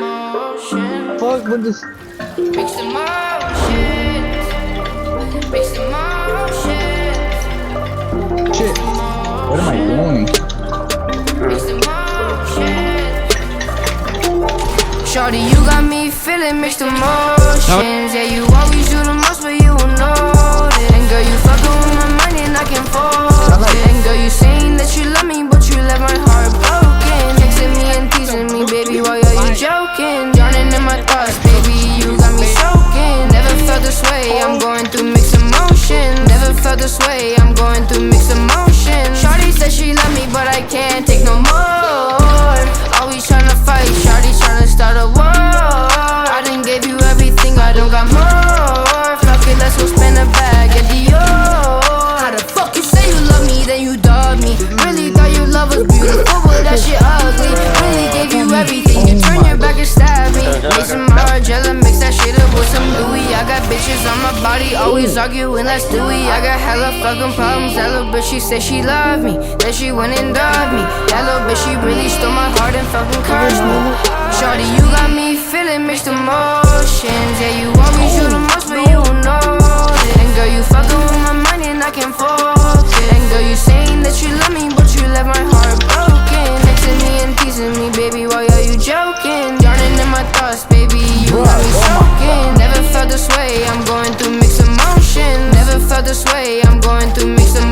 emotions. Fuck with this. Mixed emotions. Mixed emotions. Shit. What am I doing? Mixed emotions. Shawty, you got me feeling mixed emotions. Yeah, you always do the most, but you will know it. And girl, you fucking with my mind and I can fall. And girl, you saying that you love me, but you left my heart broken. Texting me and teasing me, baby, why are you joking? Drowning in my thoughts, baby, you got me soaking. Never felt this way, I'm going through mixed emotions. Never felt this way, I'm going through mixed emotions. Shawty said she love me, but I can't take no more. Always tryna fight, shawty tryna start a war. I done gave you everything, I don't got more. Fuck it, let's go spend a bag at Dior. How the fuck you say you love me, then you dog me? Really thought your love was beautiful, but that shit ugly. Really gave you everything, you turn your back and stab me. Made some Margiela, mix that shit up with some Louis. I got bitches on my body, always arguing, let's do it. I got hella fucking problems, that little bitch, she said she loved me. Then she went and dogged me. That little bitch, she really stole my heart and fucking cursed me. Shawty, you got me feeling mixed emotions. Yeah, you always do the most, but you don't know it. And girl, you fucking with my mind and I can focus. And girl, you saying that you love me, but you left my heart broken. Texting me and teasing me, baby, why are you joking? Drowning in my thoughts, baby, you got me soaking. Never felt this way, I'm going through mixed emotions. Never felt this way, I'm going through mixed emotions.